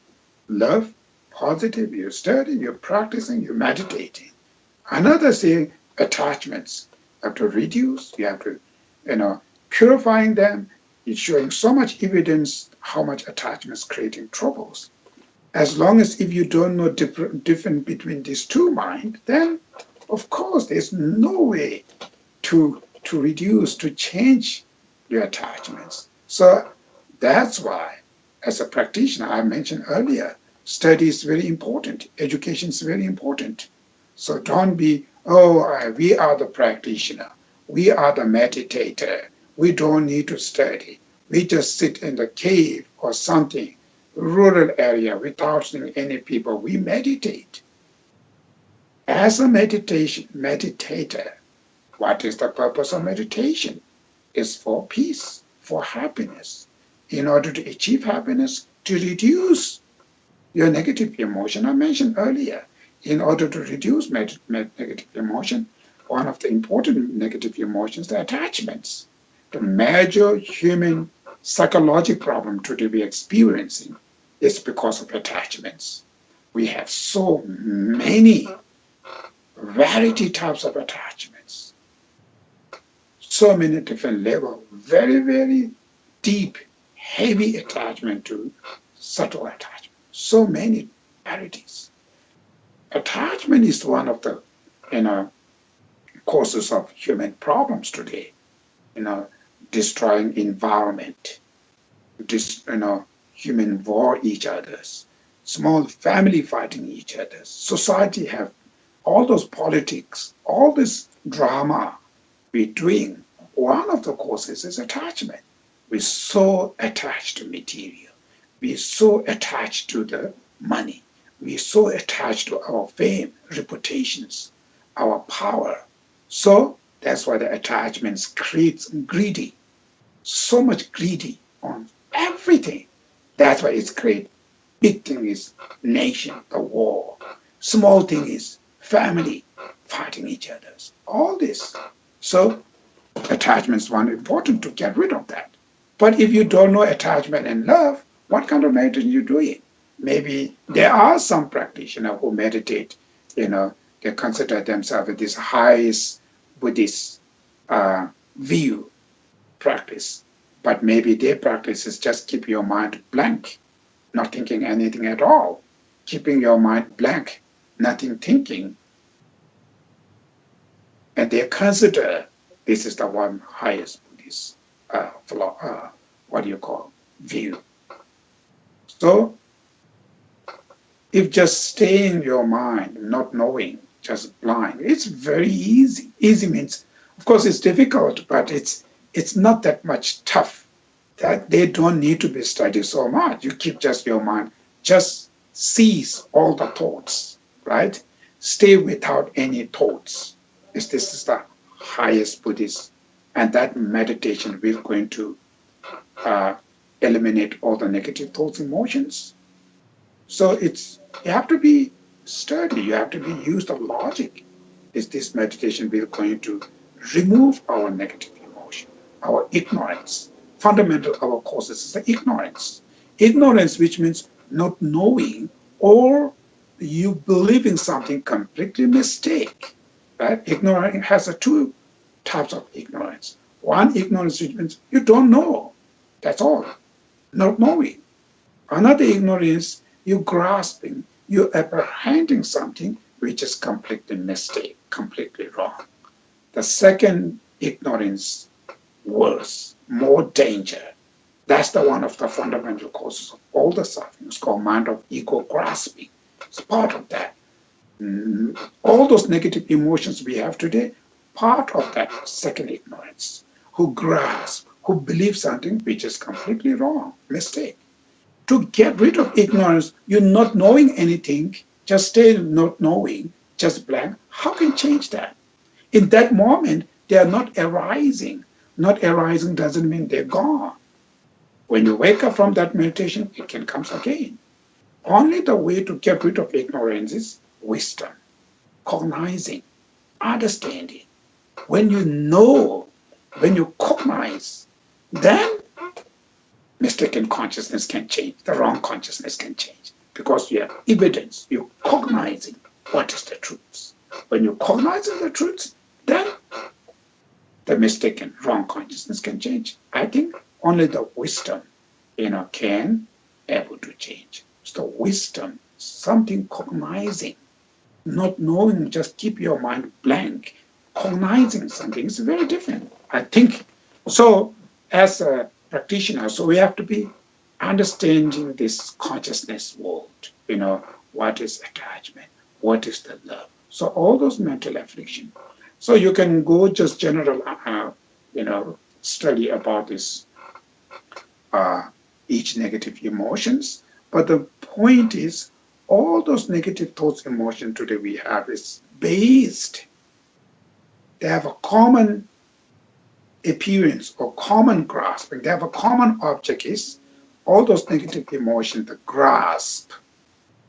Speaker 1: love, positive, you study, you're practicing, you're meditating. Another thing, attachments. You have to reduce, you have to, purifying them. It's showing so much evidence how much attachments creating troubles. As long as if you don't know difference between these two minds, then of course there's no way to reduce, to change your attachments. So that's why, as a practitioner, I mentioned earlier, study is very important, education is very important. So don't be, we are the practitioner, we are the meditator, we don't need to study. We just sit in the cave or something, rural area without seeing any people. We meditate. As a meditator, what is the purpose of meditation? It's for peace, for happiness. In order to achieve happiness, to reduce your negative emotion, I mentioned earlier, in order to reduce negative emotion, one of the important negative emotions, the attachments. The major human psychological problem today we're experiencing is because of attachments. We have so many variety types of attachments, so many different levels, very, very deep, heavy attachment to subtle attachment, so many varieties. Attachment is one of the causes of human problems today. Destroying environment, human war each other's, small family fighting each other, society have all those politics, all this drama we're doing. One of the causes is attachment. We're so attached to material. We're so attached to the money. We're so attached to our fame, reputations, our power. So that's why the attachments creates greedy. So much greedy on everything. That's why it's great. Big thing is nation, the war. Small thing is family fighting each other. All this. So attachments one important to get rid of that. But if you don't know attachment and love, what kind of meditation you doing? Maybe there are some practitioners who meditate, they consider themselves this highest Buddhist view practice. But maybe their practice is just keep your mind blank, not thinking anything at all. Keeping your mind blank, nothing thinking. And they consider this is the one highest Buddhist view. So if just stay in your mind, not knowing, just blind, it's very easy. Easy means, of course, it's difficult, but it's not that much tough. That they don't need to be studied so much. You keep just your mind, just cease all the thoughts, right? Stay without any thoughts. This is the highest Buddhist, and that meditation will going to eliminate all the negative thoughts, emotions. So you have to be sturdy. You have to be used of logic. This meditation will going to remove our negative emotion, our ignorance. Fundamental our causes is the ignorance. Ignorance, which means not knowing, or you believe in something completely mistake. Right? Ignorance has two types of ignorance. One ignorance, which means you don't know. That's all. Not knowing. Another ignorance, you grasping, you apprehending something which is completely mistake, completely wrong. The second ignorance, worse, more danger. That's the one of the fundamental causes of all the suffering. It's called mind of ego grasping. It's part of that. All those negative emotions we have today, part of that second ignorance. Who grasp, who believe something which is completely wrong, mistake. To get rid of ignorance, you're not knowing anything, just stay not knowing, just blank. How can you change that? In that moment, they are not arising. Not arising doesn't mean they're gone. When you wake up from that meditation, it can come again. Only the way to get rid of ignorance is wisdom, cognizing, understanding. When you know, when you cognize, then mistaken consciousness can change, the wrong consciousness can change, because you have evidence, you're cognizing what is the truth. When you're cognizing the truth, then the mistaken wrong consciousness can change. I think only the wisdom, can able to change. So wisdom, something cognizing, not knowing, just keep your mind blank. Cognizing something is very different, I think. So as a practitioner, so we have to be understanding this consciousness world, what is attachment, what is the love. So all those mental affliction. So you can go just general, study about this, each negative emotions. But the point is, all those negative thoughts, emotion today we have is based. They have a common appearance or common grasping. They have a common object is all those negative emotions, the grasp,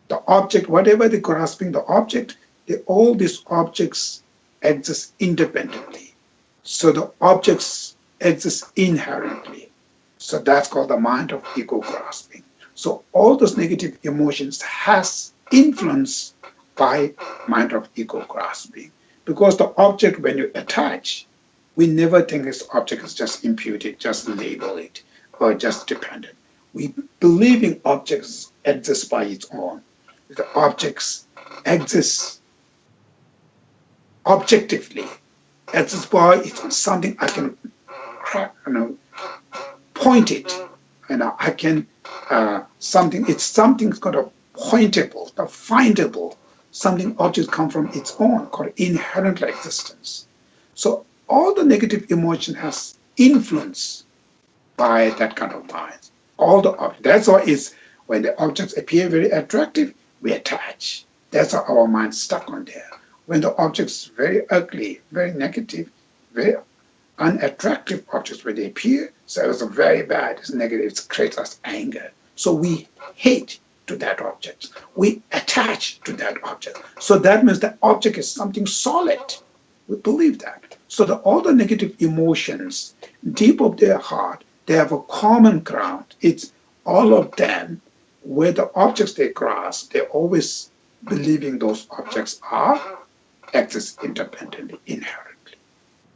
Speaker 1: the object, whatever the grasping, the object, all these objects exist independently. So the objects exist inherently. So that's called the mind of ego grasping. So all those negative emotions has influence by mind of ego grasping. Because the object, when you attach, we never think this object is just imputed, just label it, or just dependent. We believe in objects exist by its own. The objects exist objectively, exist by its own. Something I can point it, I can something's kind of pointable, the findable, something objects come from its own, called inherent existence. So all the negative emotion has influence by that kind of mind. All the objects. That's why it's when the objects appear very attractive, we attach. That's how our mind's stuck on there. When the object's very ugly, very negative, very unattractive objects, when they appear, so it's very bad, it's negative, it creates us anger. So we hate to that object. We attach to that object. So that means that object is something solid. We believe that. So all the negative emotions, deep of their heart, they have a common ground. It's all of them, where the objects they grasp, they're always believing those objects exist independently, inherently.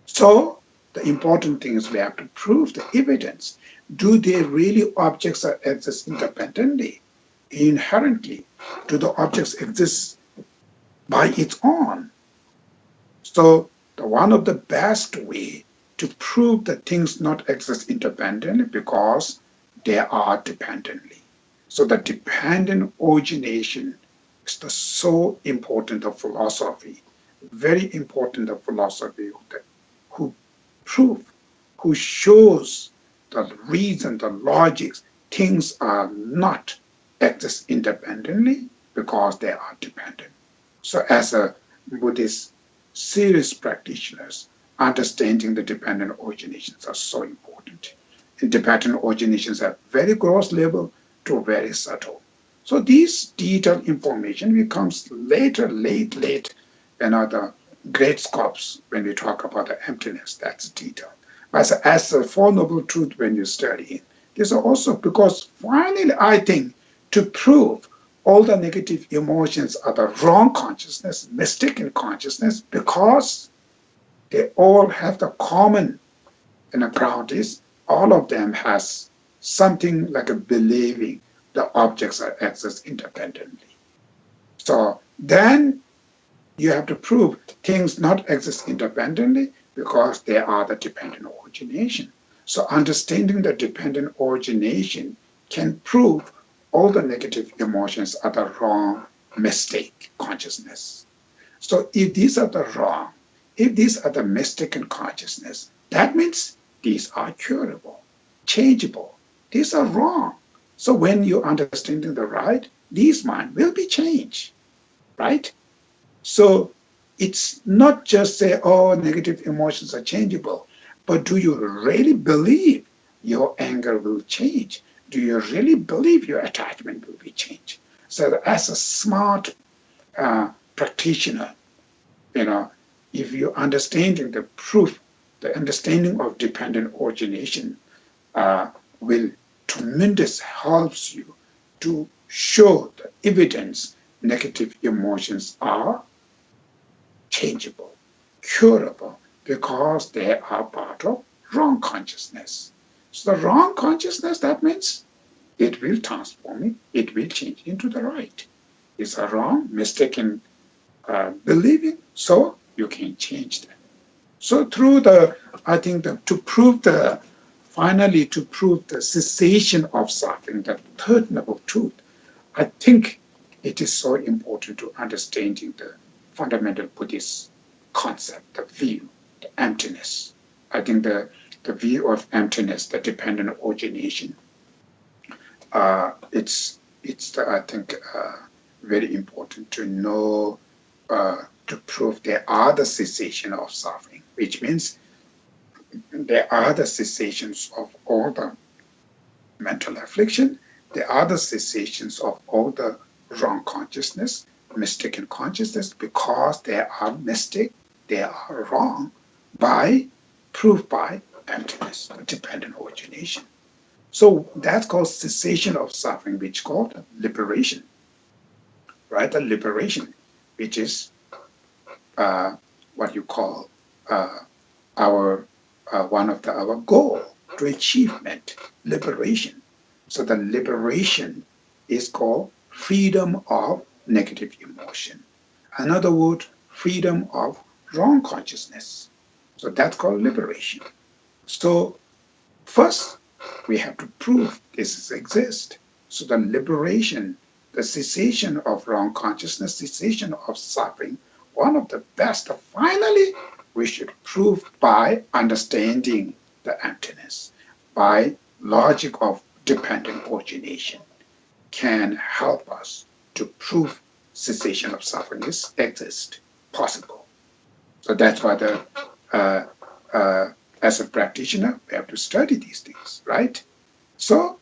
Speaker 1: So the important thing is we have to prove the evidence. Do they really objects that exist independently, inherently? Do the objects exist by its own? So one of the best way to prove that things not exist independently because they are dependently. So the dependent origination is so important of philosophy, very important of philosophy who prove, who shows the reason, the logics, things are not exist independently because they are dependent. So as a Buddhist serious practitioners, understanding the dependent originations are so important. And dependent originations are very gross level to very subtle. So these detailed information becomes later, late, the great scopes when we talk about the emptiness, that's detailed. But as the Four Noble Truths when you study it, these are also because finally I think to prove all the negative emotions are the wrong consciousness, mistaken consciousness, because they all have the common ground is all of them has something like a believing the objects are exist independently. So then you have to prove things not exist independently because they are the dependent origination. So understanding the dependent origination can prove all the negative emotions are the wrong, mistake consciousness. So if these are the wrong, if these are the mistaken consciousness, that means these are curable, changeable. These are wrong. So when you're understanding the right, these mind will be changed, right? So it's not just say, oh, negative emotions are changeable, but do you really believe your anger will change? Do you really believe your attachment will be changed? So as a smart practitioner, if you're understanding the proof, the understanding of dependent origination will tremendous helps you to show the evidence negative emotions are changeable, curable, because they are part of wrong consciousness. So the wrong consciousness, that means it will transform it, it will change into the right. It's a wrong, mistaken believing, so you can change that. So through I think finally to prove the cessation of suffering, the third noble truth, I think it is so important to understanding the fundamental Buddhist concept, the view, the emptiness. I think the view of emptiness, the dependent origination, I think very important to know, to prove there are the cessation of suffering, which means there are the cessations of all the mental affliction, there are the cessations of all the wrong consciousness, mistaken consciousness, because they are mistake, they are wrong, proved by emptiness, dependent origination. So that's called cessation of suffering, which is called liberation, right? The liberation, which is what you call our one of our goal to achievement, liberation. So the liberation is called freedom of negative emotion. Another word, freedom of wrong consciousness. So that's called liberation. So first, we have to prove this exists. So the liberation, the cessation of wrong consciousness, cessation of suffering, one of the best, finally, we should prove by understanding the emptiness, by logic of dependent origination, can help us to prove cessation of suffering exists, possible. So that's why as a practitioner, we have to study these things, right? So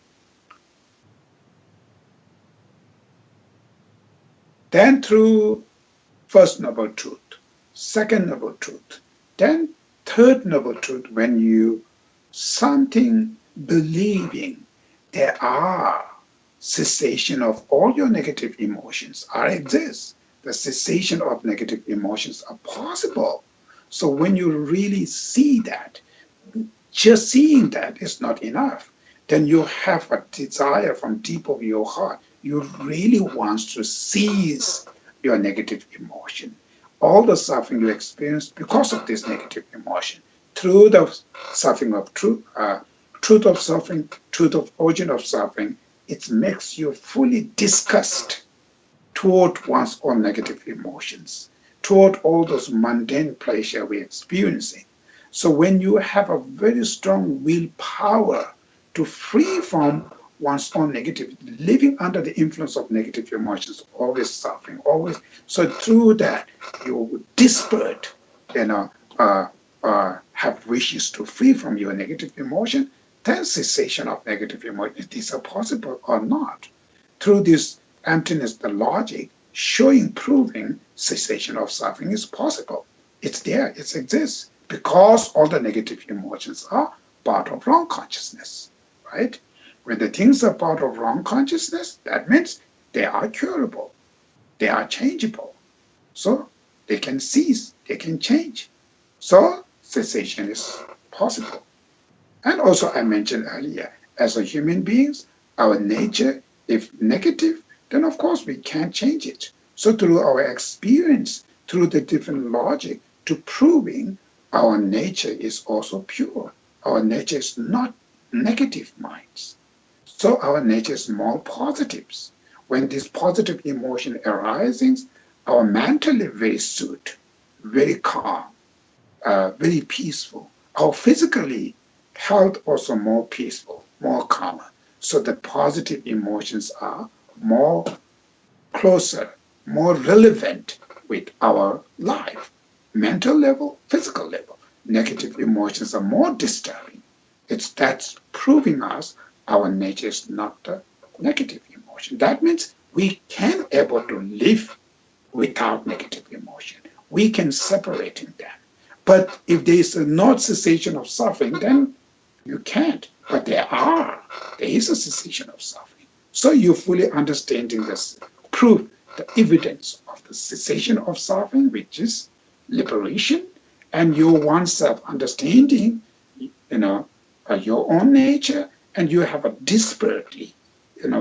Speaker 1: then through first noble truth, second noble truth, then third noble truth, when you something believing there are cessation of all your negative emotions exists. The cessation of negative emotions are possible. So when you really see that, just seeing that is not enough. Then you have a desire from deep of your heart. You really want to seize your negative emotion. All the suffering you experience because of this negative emotion, through the suffering of truth of suffering, truth of origin of suffering, it makes you fully disgust toward one's own negative emotions, toward all those mundane pleasure we're experiencing. So when you have a very strong willpower to free from one's own negative, living under the influence of negative emotions, always suffering, always. So through that, you desperate, have wishes to free from your negative emotion, then cessation of negative emotion, is this possible or not? Through this emptiness, the logic showing, proving cessation of suffering is possible. It's there, it exists, because all the negative emotions are part of wrong consciousness, right? When the things are part of wrong consciousness, that means they are curable, they are changeable. So they can cease, they can change. So cessation is possible. And also I mentioned earlier, as a human beings, our nature, if negative, then of course we can't change it. So through our experience, through the different logic, to proving our nature is also pure. Our nature is not negative minds. So our nature is more positives. When this positive emotion arises, our mentally very soothed, very calm, very peaceful. Our physically health also more peaceful, more calmer. So the positive emotions are more closer, more relevant with our life, mental level, physical level. Negative emotions are more disturbing. That's proving us our nature is not the negative emotion. That means we can able to live without negative emotion. We can separate in them. But if there is not cessation of suffering, then you can't. But there is a cessation of suffering. So you fully understanding this proof, the evidence of the cessation of suffering, which is liberation, and your oneself understanding, your own nature, and you have a desperately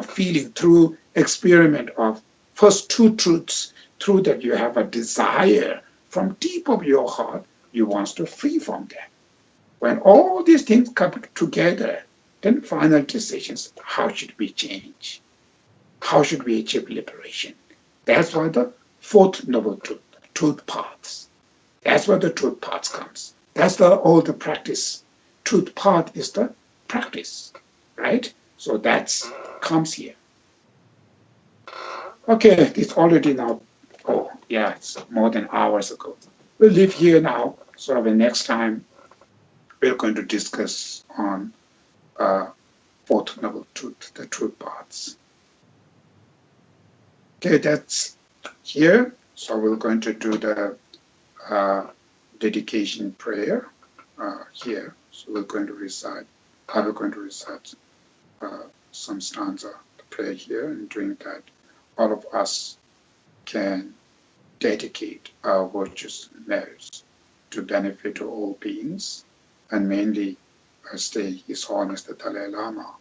Speaker 1: feeling through experiment of first two truths, through that you have a desire from deep of your heart, you want to free from that. When all these things come together, then final decisions, how should we change? How should we achieve liberation? That's why the fourth noble truth, truth paths. That's where the truth paths comes. That's all the practice. Truth path is the practice, right? So that comes here. Okay, it's already now, oh yeah, it's more than hours ago. We'll leave here now. So the next time we're going to discuss on fourth noble truth, the truth paths. Okay, that's here. So we're going to do the dedication prayer here. So we're going to recite, I will going to recite some stanza, the prayer here, and during that, all of us can dedicate our virtues and merits to benefit all beings, and mainly stay His Holiness the Dalai Lama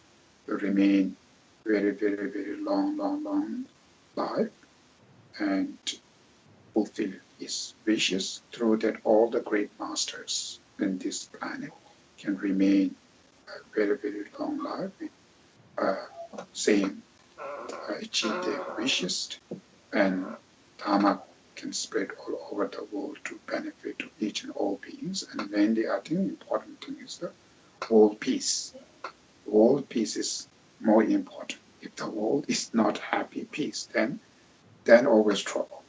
Speaker 1: will remain very, very, very long life and fulfill his wishes through that all the great masters in this planet can remain a very, very long life with same achieve their wishes, and Dharma can spread all over the world to benefit to each and all beings. And mainly, I think important thing is the world peace. World peace is more important. If the world is not happy peace, then always trouble.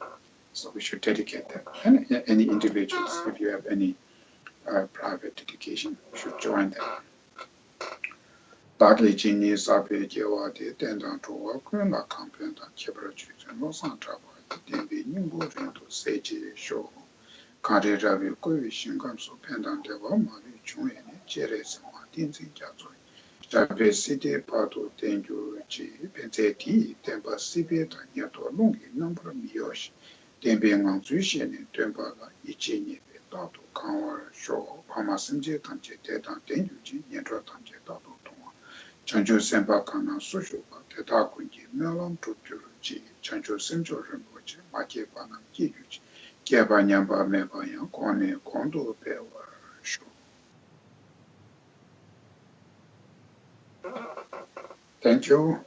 Speaker 1: So we should dedicate that. And any individuals, if you have any private dedication, should join that. Dāgli jīni sāpe jēwā de dēndāng chōwā kuyan lā kāmpiyan dāng chebara chūchān lō sāng chāwā dēnbī nīmbō rīntō sēchī shō kāri rābi kuya shīngān sō pēndāng dēwā mārī chūngē nē jērē sāngwā dīnzī jāzōi chāpe sīdē pādō dēngyū jī pēncē tī dēmbā sībē tā nyatō lōngi nāmbara miyōshi dēmbē ngāng zū shē nē dēmbā lā ichē nyebē tātō kāngwā shō pāma sīmjē tāngchē dēdāng dēngyū jī nyatō tāngchē tātō chancho senpa kana sushu pa teta kunji melam tukyu chi chancho sencho rinpoche ma kyepa nam kikyu chi kyepa nyamba mepa yang kone kondo pewa shu. Thank you.